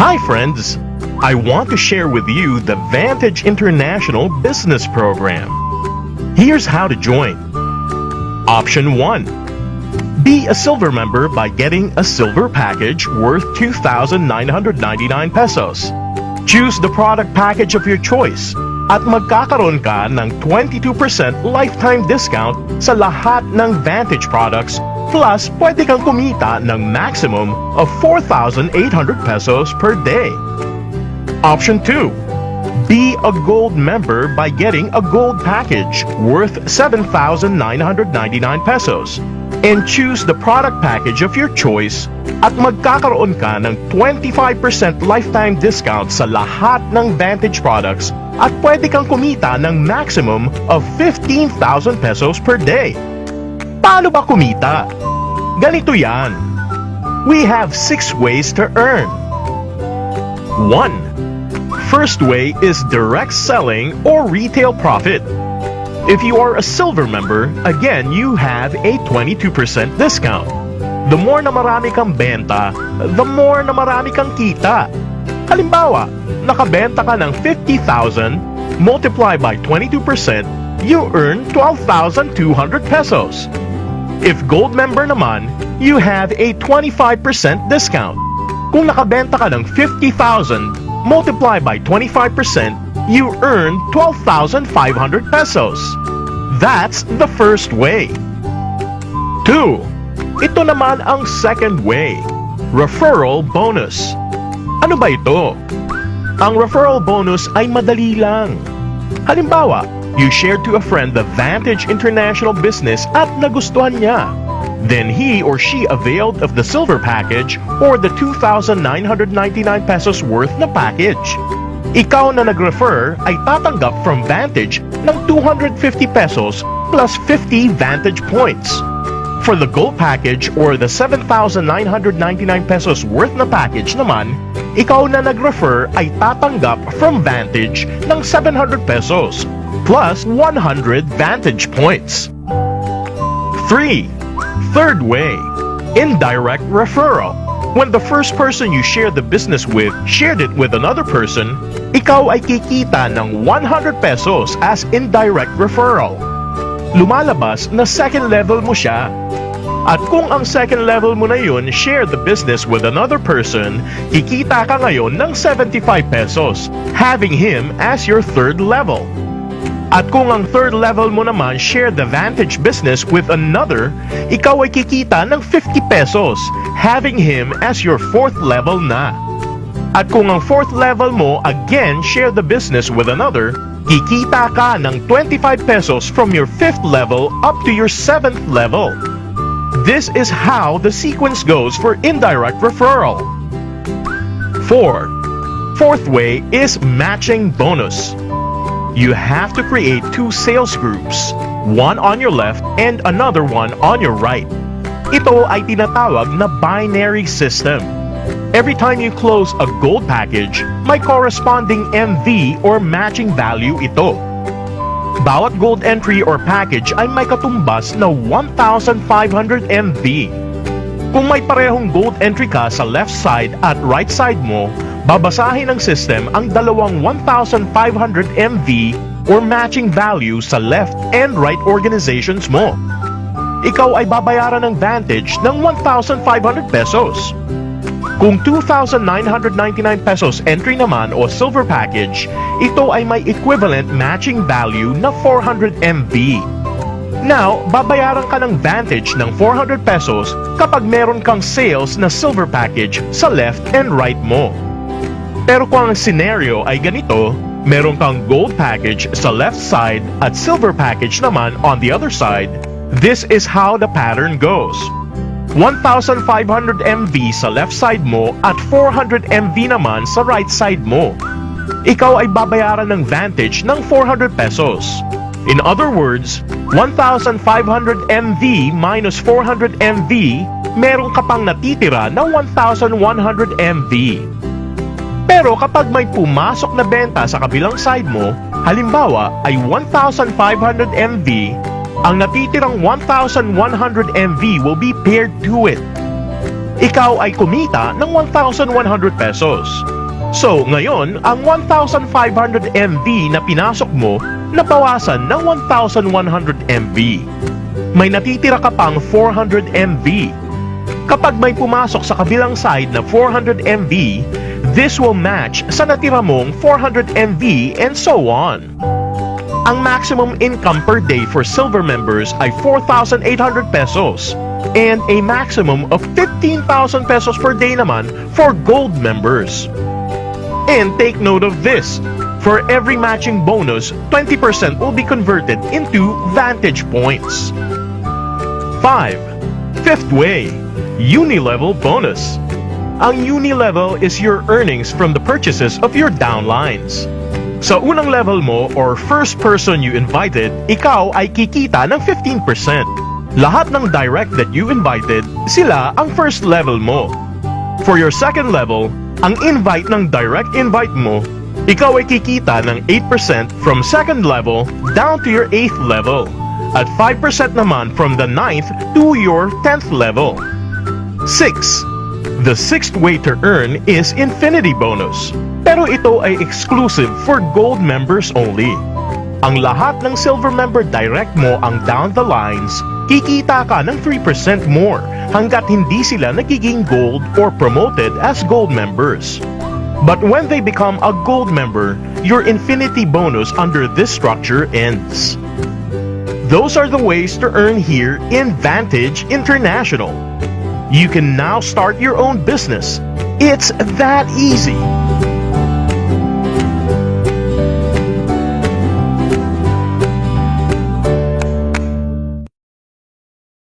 Hi friends! I want to share with you the Vantage International Business Program. Here's how to join. Option 1. Be a silver member by getting a silver package worth 2,999 pesos. Choose the product package of your choice at magkakaroon ka ng 22% lifetime discount sa lahat ng Vantage products, plus pwede kang kumita ng maximum of 4,800 pesos per day. Option 2. Be a gold member by getting a gold package worth 7,999 pesos and choose the product package of your choice at magkakaroon ka ng 25% lifetime discount sa lahat ng Vantage products at pwede kang kumita ng maximum of 15,000 pesos per day. Paano ba kumita? Ganito yan. We have 6 ways to earn. 1. First way is direct selling or retail profit. If you are a silver member, again, you have a 22% discount. The more na marami kang benta, the more na marami kang kita. Halimbawa, nakabenta ka ng 50,000, multiply by 22%, you earn 12,200 pesos. If gold member naman, you have a 25% discount. Kung nakabenta ka ng 50,000, multiply by 25%, you earn 12,500 pesos. That's the first way. 2. Ito naman ang second way. Referral bonus. Ano ba ito? Ang referral bonus ay madali lang. Halimbawa, you shared to a friend the Vantage International business at nagustuhan niya. Then he or she availed of the silver package or the 2,999 pesos worth na package. Ikaw na nag-refer ay tatanggap from Vantage ng 250 pesos plus 50 Vantage points. For the gold package or the 7,999 pesos worth na package naman, ikaw na nag-refer ay tatanggap from Vantage ng 700 pesos plus 100 Vantage points. 3. Third way, indirect referral. When the first person you shared the business with shared it with another person, ikaw ay kikita ng 100 pesos as indirect referral. Lumalabas na second level mo siya. At kung ang second level mo na yun share the business with another person, kikita ka ngayon ng 75 pesos, having him as your third level. At kung ang third level mo naman share the Vantage business with another, ikaw ay kikita ng 50 pesos, having him as your fourth level na. At kung ang fourth level mo again share the business with another, kikita ka ng 25 pesos from your fifth level up to your seventh level. This is how the sequence goes for indirect referral. 4. Fourth way is matching bonus. You have to create 2 sales groups, one on your left and another one on your right. Ito ay tinatawag na binary system. Every time you close a gold package, may corresponding MV or matching value ito. Bawat gold entry or package ay may katumbas na 1,500 MV. Kung may parehong gold entry ka sa left side at right side mo, babasahin ng system ang dalawang 1,500 MV or matching value sa left and right organizations mo. Ikaw ay babayaran ng Vantage ng 1,500 pesos. Kung 2,999 pesos entry naman o silver package, ito ay may equivalent matching value na 400 MV. Now, babayaran ka ng Vantage ng 400 pesos kapag meron kang sales na silver package sa left and right mo. Pero kung ang scenario ay ganito, meron kang gold package sa left side at silver package naman on the other side, this is how the pattern goes. 1,500 MV sa left side mo at 400 MV naman sa right side mo. Ikaw ay babayaran ng Vantage ng 400 pesos. In other words, 1,500 MV minus 400 MV, meron ka pang natitira na 1,100 MV. Pero kapag may pumasok na benta sa kabilang side mo, halimbawa ay 1,500 MV, ang natitirang 1,100 MV will be paired to it. ikaw ay kumita ng 1,100 pesos. So, ngayon, ang 1,500 MV na pinasok mo, nabawasan ng 1,100 MV. May natitira ka pang 400 MV. Kapag may pumasok sa kabilang side na 400 MV, this will match sa natira mong 400 MV and so on. Ang maximum income per day for silver members ay 4,800 pesos and a maximum of 15,000 pesos per day naman for gold members. And take note of this, for every matching bonus, 20% will be converted into Vantage points. 5. Fifth way, Uni-level bonus. Ang Uni-level is your earnings from the purchases of your downlines. Sa unang level mo or first person you invited, ikaw ay kikita ng 15%. Lahat ng direct that you invited, sila ang first level mo. For your second level, ang invite ng direct invite mo, ikaw ay kikita ng 8% from second level down to your 8th level, at 5% naman from the 9th to your 10th level. 6. The sixth way to earn is Infinity bonus, pero ito ay exclusive for gold members only. Ang lahat ng silver member direct mo ang down the lines, kikita ka ng 3% more hanggat hindi sila nagiging gold or promoted as gold members. But when they become a gold member, your infinity bonus under this structure ends. Those are the ways to earn here in Vantage International. You can now start your own business. It's that easy.